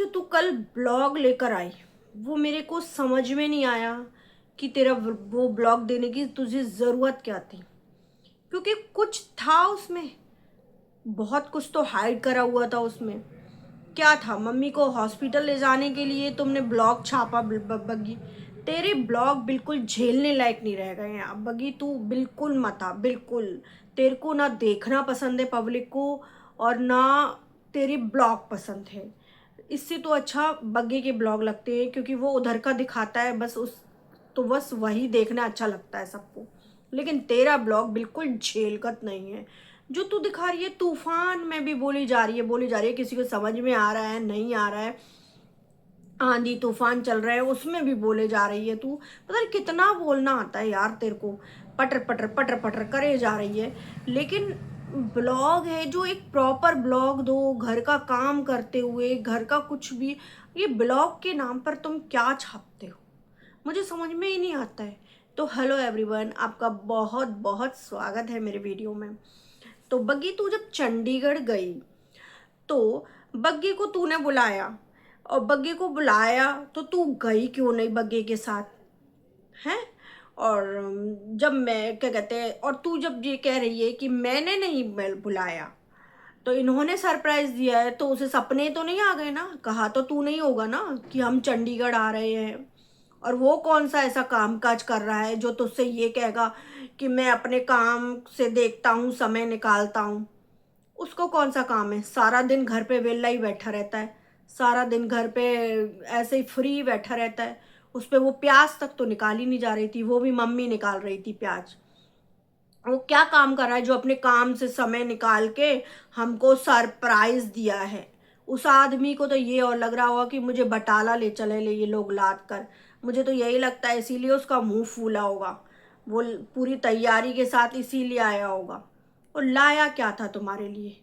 तू कल ब्लॉग लेकर आई, वो मेरे को समझ में नहीं आया कि तेरा वो ब्लॉग देने की तुझे ज़रूरत क्या थी। क्योंकि कुछ था उसमें, बहुत कुछ तो हाइड करा हुआ था उसमें। क्या था? मम्मी को हॉस्पिटल ले जाने के लिए तुमने ब्लॉग छापा। बग्गी, तेरे ब्लॉग बिल्कुल झेलने लायक नहीं रह गए हैं अब। बग्गी तू बिल्कुल मत आ, बिल्कुल। तेरे को ना देखना पसंद है पब्लिक को, और ना तेरे ब्लॉग पसंद है। इससे तो अच्छा बग्गे के ब्लॉग लगते हैं, क्योंकि वो उधर का दिखाता है बस उस, तो बस वही देखना अच्छा लगता है सबको। लेकिन तेरा ब्लॉग बिल्कुल झेलकत नहीं है। जो तू दिखा रही है तूफान में भी बोली जा रही है, बोली जा रही है, किसी को समझ में आ रहा है नहीं आ रहा है। आंधी तूफान चल रहा है उसमें भी बोले जा रही है तू। पता नहीं कितना बोलना आता है यार तेरे को। पटर पटर पटर पटर करे जा रही है। लेकिन ब्लॉग है जो एक प्रॉपर ब्लॉग दो, घर का काम करते हुए, घर का कुछ भी। ये ब्लॉग के नाम पर तुम क्या छापते हो, मुझे समझ में ही नहीं आता है। तो हेलो एवरीवन, आपका बहुत बहुत स्वागत है मेरे वीडियो में। तो बग्गी, तू जब चंडीगढ़ गई तो बग्गी को तूने बुलाया, और बग्गी को बुलाया तो तू गई क्यों नहीं बग्गी के साथ? हैं? और जब मैं क्या कहते हैं, और तू जब ये कह रही है कि मैंने नहीं बुलाया, तो इन्होंने सरप्राइज दिया है, तो उसे सपने तो नहीं आ गए ना? कहा तो तू नहीं होगा ना कि हम चंडीगढ़ आ रहे हैं। और वो कौन सा ऐसा काम काज कर रहा है जो तुझसे ये कहेगा कि मैं अपने काम से देखता हूँ, समय निकालता हूँ? उसको कौन सा काम है? सारा दिन घर पे वेला ही बैठा रहता है, सारा दिन घर पे ऐसे ही फ्री बैठा रहता है। उस पे वो प्याज तक तो निकाल ही नहीं जा रही थी, वो भी मम्मी निकाल रही थी प्याज। वो क्या काम कर रहा है जो अपने काम से समय निकाल के हमको सरप्राइज दिया है? उस आदमी को तो ये और लग रहा होगा कि मुझे बटाला ले चले ले ये लोग लाद कर। मुझे तो यही लगता है, इसीलिए उसका मुंह फूला होगा। वो पूरी तैयारी के साथ इसीलिए आया होगा। और लाया क्या था तुम्हारे लिए?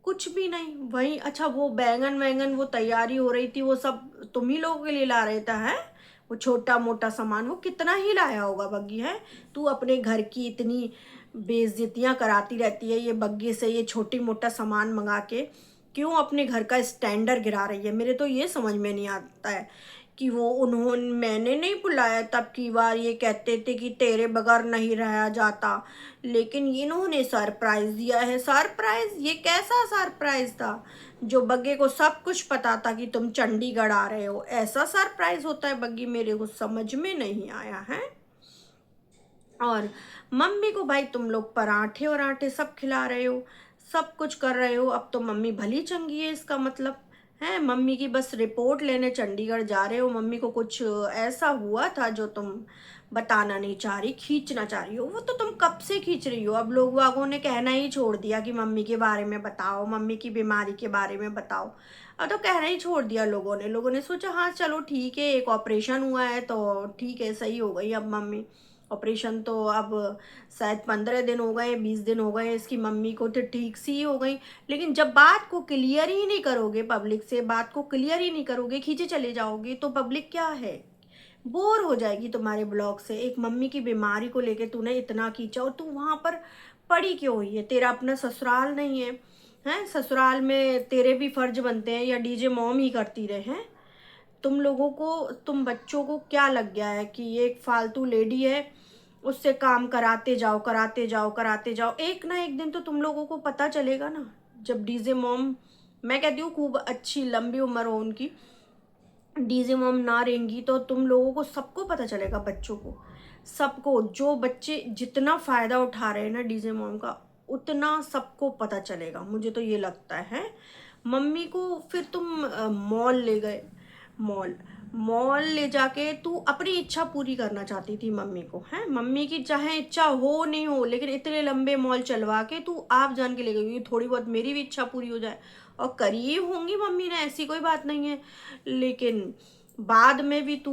कुछ भी नहीं। वही, अच्छा वो बैंगन वैंगन वो तैयारी हो रही थी, वो सब तुम ही लोगों के लिए ला रहे थे हैं? वो छोटा मोटा सामान वो कितना ही लाया होगा बग्गी है? तू अपने घर की इतनी बेइज्जतियां कराती रहती है ये बग्गी से, ये छोटी मोटा सामान मंगा के क्यों अपने घर का स्टैंडर्ड गिरा रही है? मेरे तो ये समझ में नहीं आता है कि वो उन्होंने, मैंने नहीं बुलाया तब की बार ये कहते थे कि तेरे बगैर नहीं रहा जाता, लेकिन इन्होंने सरप्राइज दिया है। सरप्राइज? ये कैसा सरप्राइज था जो बग्गे को सब कुछ पता था कि तुम चंडीगढ़ आ रहे हो? ऐसा सरप्राइज होता है बग्गी? मेरे को समझ में नहीं आया है। और मम्मी को भाई तुम लोग पराठे और आटे सब खिला रहे हो, सब कुछ कर रहे हो। अब तो मम्मी भली चंगी है इसका मतलब है? मम्मी की बस रिपोर्ट लेने चंडीगढ़ जा रहे हो। मम्मी को कुछ ऐसा हुआ था जो तुम बताना नहीं चाह रही, खींचना चाह रही हो, वो तो तुम कब से खींच रही हो। अब लोग वागों ने कहना ही छोड़ दिया कि मम्मी के बारे में बताओ, मम्मी की बीमारी के बारे में बताओ। अब तो कहना ही छोड़ दिया लोगों ने सोचा हाँ चलो ठीक है, एक ऑपरेशन हुआ है तो ठीक है, सही हो गई अब मम्मी। ऑपरेशन तो अब शायद 15 दिन हो गए, 20 दिन हो गए इसकी मम्मी को, तो ठीक सी हो गई। लेकिन जब बात को क्लियर ही नहीं करोगे पब्लिक से, बात को क्लियर ही नहीं करोगे, खींचे चले जाओगे, तो पब्लिक क्या है, बोर हो जाएगी तुम्हारे ब्लॉग से। एक मम्मी की बीमारी को लेके तूने इतना खींचा, और तू वहां पर पड़ी क्यों हुई है? तेरा अपना ससुराल नहीं है? हैं? ससुराल में तेरे भी फर्ज बनते हैं, या डीजे मॉम ही करती रहे हैं? तुम लोगों को, तुम बच्चों को क्या लग गया है कि ये एक फालतू लेडी है, उससे काम कराते जाओ कराते जाओ कराते जाओ। एक ना एक दिन तो तुम लोगों को पता चलेगा ना, जब डीजे मॉम, मैं कहती हूँ खूब अच्छी लंबी उम्र हो उनकी, डीजे मॉम ना रहेंगी तो तुम लोगों को सबको पता चलेगा, बच्चों को सबको। जो बच्चे जितना फ़ायदा उठा रहे हैं ना डीजे मॉम का, उतना सबको पता चलेगा, मुझे तो ये लगता है। मम्मी को फिर तुम मॉल ले गए, मॉल मॉल ले जाके तू अपनी इच्छा पूरी करना चाहती थी मम्मी को, है? मम्मी की चाहे इच्छा हो नहीं हो, लेकिन इतने लंबे मॉल चलवा के तू आप जान के ले गई, थोड़ी बहुत मेरी भी इच्छा पूरी हो जाए। और करी होंगी मम्मी ने, ऐसी कोई बात नहीं है, लेकिन बाद में भी तू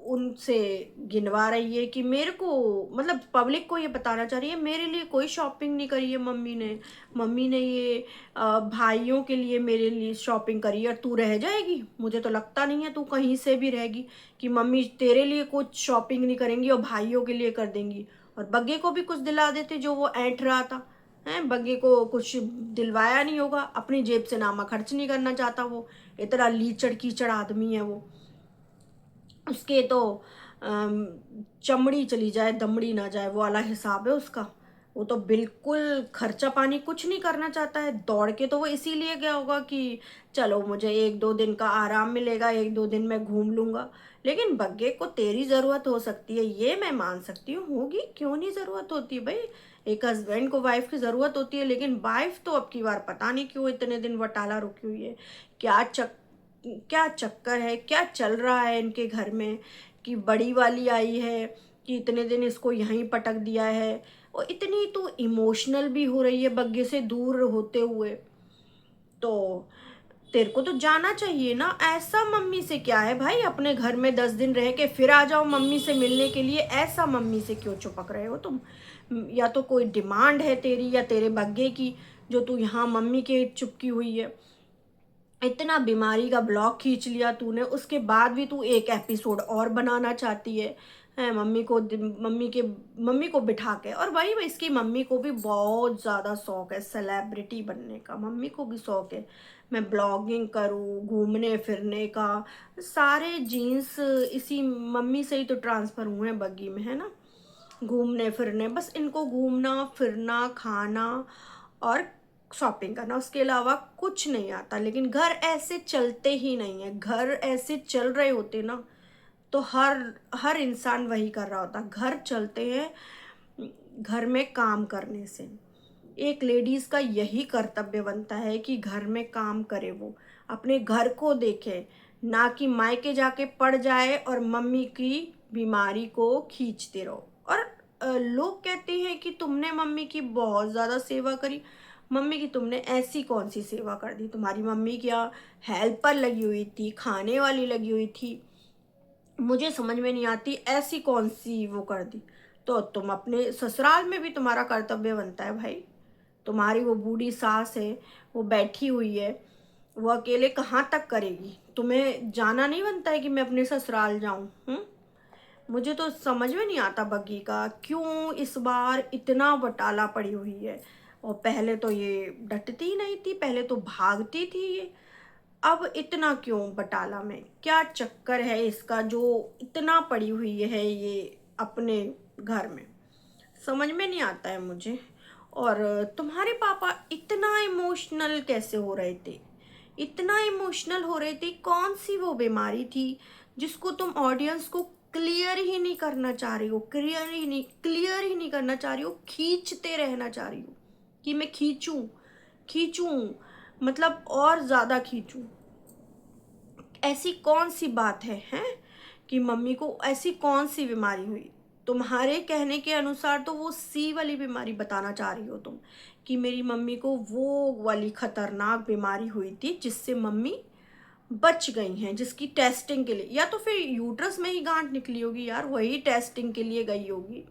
उनसे गिनवा रही है कि मेरे को, मतलब पब्लिक को ये बताना चाह रही है मेरे लिए कोई शॉपिंग नहीं करी है मम्मी ने। मम्मी ने ये भाइयों के लिए मेरे लिए शॉपिंग करी है, और तू रह जाएगी? मुझे तो लगता नहीं है तू कहीं से भी रहेगी कि मम्मी तेरे लिए कुछ शॉपिंग नहीं करेंगी और भाइयों के लिए कर देंगी। और बग्गे को भी कुछ दिला देते जो वो ऐंठ रहा था, हैं, बग्गे को कुछ दिलवाया नहीं होगा, अपनी जेब से नामा खर्च नहीं करना चाहता वो, इतना लीचड़ कीचड़ आदमी है वो। उसके तो चमड़ी चली जाए दमड़ी ना जाए वो वाला हिसाब है उसका। वो तो बिल्कुल खर्चा पानी कुछ नहीं करना चाहता है। दौड़ के तो वो इसीलिए गया होगा कि चलो मुझे 1-2 दिन का आराम मिलेगा, 1-2 दिन मैं घूम लूंगा। लेकिन बग्गे को तेरी ज़रूरत हो सकती है, ये मैं मान सकती हूँ, होगी, क्यों नहीं ज़रूरत होती भाई। एक हस्बैंड को वाइफ की ज़रूरत होती है, लेकिन वाइफ तो अब की बार पता नहीं क्यों इतने दिन वटाला रुकी हुई है। क्या क्या चक्कर है, क्या चल रहा है इनके घर में कि बड़ी वाली आई है कि इतने दिन इसको यहीं पटक दिया है। और इतनी तो इमोशनल भी हो रही है बग्गे से दूर होते हुए। तो तेरे को तो जाना चाहिए ना, ऐसा मम्मी से क्या है भाई, अपने घर में 10 दिन रह के फिर आ जाओ मम्मी से मिलने के लिए, ऐसा मम्मी से क्यों चिपक रहे हो तुम। या तो कोई डिमांड है तेरी या तेरे बग्गे की, जो तू यहाँ मम्मी के चिपकी हुई है। इतना बीमारी का ब्लॉग खींच लिया तूने, उसके बाद भी तू एक एपिसोड और बनाना चाहती है मम्मी को बिठा के। और भाई इसकी मम्मी को भी बहुत ज़्यादा शौक है सेलिब्रिटी बनने का, मम्मी को भी शौक है मैं ब्लॉगिंग करूँ, घूमने फिरने का। सारे जीन्स इसी मम्मी से ही तो ट्रांसफ़र हुए हैं बग्गी में, है ना। घूमने फिरने, बस इनको घूमना फिरना खाना और शॉपिंग करना, उसके अलावा कुछ नहीं आता। लेकिन घर ऐसे चलते ही नहीं है, घर ऐसे चल रहे होते ना तो हर हर इंसान वही कर रहा होता। घर चलते हैं घर में काम करने से। एक लेडीज़ का यही कर्तव्य बनता है कि घर में काम करे, वो अपने घर को देखे, ना कि मायके जाके पड़ जाए और मम्मी की बीमारी को खींचते रहो। और लोग कहते हैं कि तुमने मम्मी की बहुत ज़्यादा सेवा करी। मम्मी की तुमने ऐसी कौन सी सेवा कर दी, तुम्हारी मम्मी क्या हेल्पर लगी हुई थी, खाने वाली लगी हुई थी, मुझे समझ में नहीं आती ऐसी कौन सी वो कर दी। तो तुम अपने ससुराल में भी तुम्हारा कर्तव्य बनता है भाई। तुम्हारी वो बूढ़ी सास है, वो बैठी हुई है, वो अकेले कहाँ तक करेगी, तुम्हें जाना नहीं बनता है कि मैं अपने ससुराल जाऊं। मुझे तो समझ में नहीं आता बग्गी का क्यों इस बार इतना बटाला पड़ी हुई है। और पहले तो ये डटती ही नहीं थी, पहले तो भागती थी ये, अब इतना क्यों बटाला में, क्या चक्कर है इसका जो इतना पड़ी हुई है ये अपने घर में, समझ में नहीं आता है मुझे। और तुम्हारे पापा इतना इमोशनल कैसे हो रहे थे, इतना इमोशनल हो रहे थे, कौन सी वो बीमारी थी जिसको तुम ऑडियंस को क्लियर ही नहीं करना चाह रही हो, क्लियर ही नहीं करना चाह रही हो, खींचते रहना चाह रही हो कि मैं खींचूं खींचूं, मतलब और ज़्यादा खींचूं। ऐसी कौन सी बात है कि मम्मी को ऐसी कौन सी बीमारी हुई। तुम्हारे कहने के अनुसार तो वो सी वाली बीमारी बताना चाह रही हो तुम, कि मेरी मम्मी को वो वाली खतरनाक बीमारी हुई थी जिससे मम्मी बच गई हैं, जिसकी टेस्टिंग के लिए, या तो फिर यूट्रस में ही गांठ निकली होगी यार, वही टेस्टिंग के लिए गई होगी।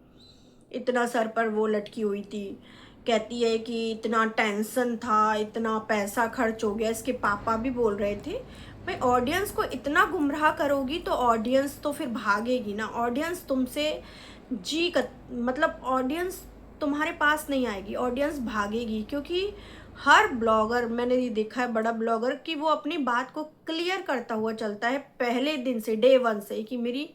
इतना सर पर वो लटकी हुई थी, कहती है कि इतना टेंशन था, इतना पैसा खर्च हो गया, इसके पापा भी बोल रहे थे। भाई ऑडियंस को इतना गुमराह करोगी तो ऑडियंस तो फिर भागेगी ना, ऑडियंस तुमसे मतलब ऑडियंस तुम्हारे पास नहीं आएगी, ऑडियंस भागेगी। क्योंकि हर ब्लॉगर मैंने ये देखा है, बड़ा ब्लॉगर, कि वो अपनी बात को क्लियर करता हुआ चलता है पहले दिन से, डे 1 से, कि मेरी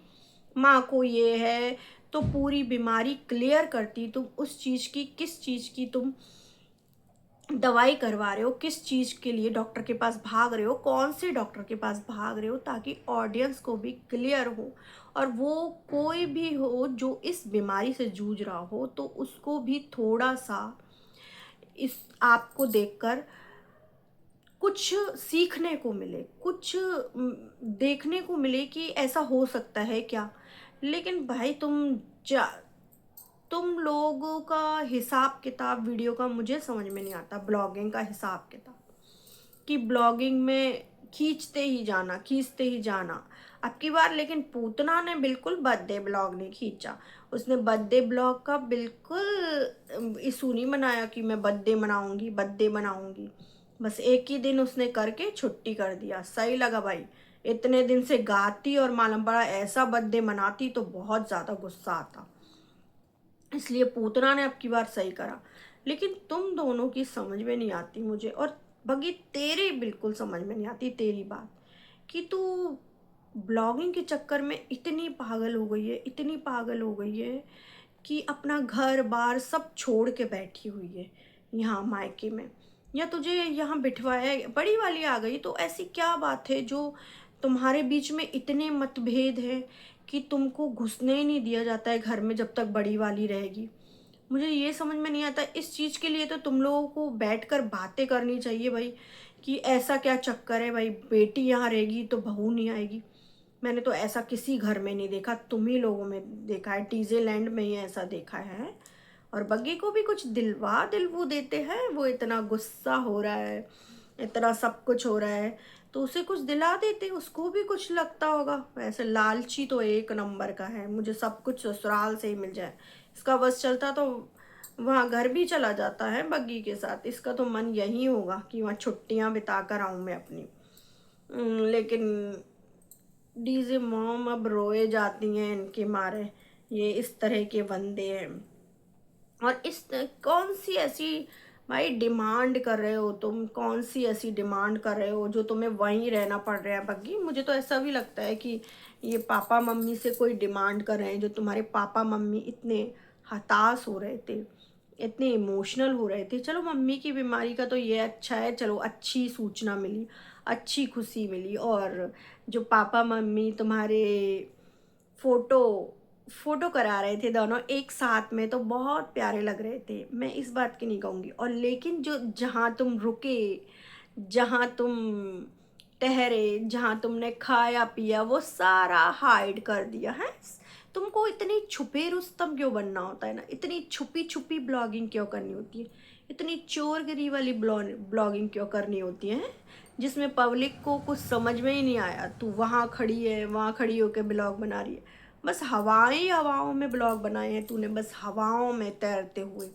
माँ को ये है, तो पूरी बीमारी क्लियर करती, तुम उस चीज़ की, किस चीज़ की तुम दवाई करवा रहे हो, किस चीज़ के लिए डॉक्टर के पास भाग रहे हो, कौन से डॉक्टर के पास भाग रहे हो, ताकि ऑडियंस को भी क्लियर हो। और वो कोई भी हो जो इस बीमारी से जूझ रहा हो तो उसको भी थोड़ा सा इस आपको देखकर कुछ सीखने को मिले, कुछ देखने को मिले कि ऐसा हो सकता है क्या। लेकिन भाई तुम लोगों का हिसाब किताब वीडियो का मुझे समझ में नहीं आता, ब्लॉगिंग का हिसाब किताब, कि ब्लॉगिंग में खींचते ही जाना। अब की बार लेकिन पूतना ने बिल्कुल बर्थडे ब्लॉग नहीं खींचा, उसने बर्थडे ब्लॉग का बिल्कुल इशू नहीं मनाया कि मैं बर्थडे मनाऊंगी। बस एक ही दिन उसने करके छुट्टी कर दिया, सही लगा भाई। इतने दिन से गाती और मालूम पड़ा ऐसा बर्थडे मनाती तो बहुत ज़्यादा गुस्सा आता। इसलिए पूतना ने अब की बार सही करा, लेकिन तुम दोनों की समझ में नहीं आती मुझे। और बगी तेरी बिल्कुल समझ में नहीं आती तेरी बात, कि तू ब्लॉगिंग के चक्कर में इतनी पागल हो गई है, इतनी पागल हो गई है कि अपना घर बार सब छोड़ के बैठी हुई है यहाँ मायके में। या तुझे यहाँ बिठवाया है, बड़ी वाली आ गई तो ऐसी क्या बात है जो तुम्हारे बीच में इतने मतभेद हैं कि तुमको घुसने ही नहीं दिया जाता है घर में जब तक बड़ी वाली रहेगी। मुझे ये समझ में नहीं आता। इस चीज़ के लिए तो तुम लोगों को बैठकर बातें करनी चाहिए भाई, कि ऐसा क्या चक्कर है भाई, बेटी यहाँ रहेगी तो बहू नहीं आएगी। मैंने तो ऐसा किसी घर में नहीं देखा, तुम ही लोगों में देखा है, टीजे लैंड में ही ऐसा देखा है। और बग्गी को भी कुछ दिलवा दिलवू देते हैं, वो इतना गुस्सा हो रहा है, इतना सब कुछ हो रहा है, तो उसे कुछ दिला देते, उसको भी कुछ लगता होगा। वैसे लालची तो एक नंबर का है, मुझे सब कुछ ससुराल से ही मिल जाए। इसका बस चलता तो वहाँ घर भी चला जाता है बग्गी के साथ। इसका तो मन यही होगा कि वहाँ छुट्टियाँ बिता कर आऊँ मैं अपनी। लेकिन डीजे मॉम अब रोए जाती हैं इनके मारे, ये इस तरह के बंदे हैं। और इस कौन सी ऐसी भाई डिमांड कर रहे हो तुम, कौन सी ऐसी डिमांड कर रहे हो जो तुम्हें वहीं रहना पड़ रहा है बग्गी? मुझे तो ऐसा भी लगता है कि ये पापा मम्मी से कोई डिमांड कर रहे हैं, जो तुम्हारे पापा मम्मी इतने हताश हो रहे थे, इतने इमोशनल हो रहे थे। चलो मम्मी की बीमारी का तो ये अच्छा है, चलो अच्छी सूचना मिली, अच्छी खुशी मिली। और जो पापा मम्मी तुम्हारे फोटो फोटो करा रहे थे दोनों एक साथ में, तो बहुत प्यारे लग रहे थे, मैं इस बात की नहीं कहूँगी। और लेकिन जो जहाँ तुम रुके, जहाँ तुम ठहरे, जहाँ तुमने खाया पिया, वो सारा हाइड कर दिया है। तुमको इतनी छुपे रुस्तम क्यों बनना होता है ना, इतनी छुपी छुपी ब्लॉगिंग क्यों करनी होती है, इतनी चोरगिरी वाली ब्लॉगिंग क्यों करनी होती है, जिसमें पब्लिक को कुछ समझ में ही नहीं आया। तू वहाँ खड़ी है, वहाँ खड़ी होकर ब्लॉग बना रही है, बस हवाएं ही हवाओं में ब्लॉग बनाए हैं तूने, बस हवाओं में तैरते हुए।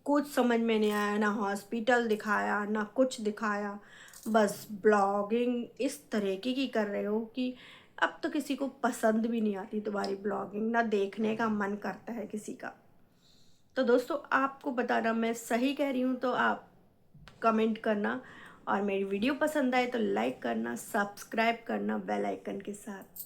कुछ समझ में नहीं आया, ना हॉस्पिटल दिखाया ना कुछ दिखाया, बस ब्लॉगिंग इस तरीके की कर रहे हो कि अब तो किसी को पसंद भी नहीं आती तुम्हारी ब्लॉगिंग, ना देखने का मन करता है किसी का। तो दोस्तों आपको बताना मैं सही कह रही हूँ तो आप कमेंट करना, और मेरी वीडियो पसंद आए तो लाइक करना, सब्सक्राइब करना बेल आइकन के साथ।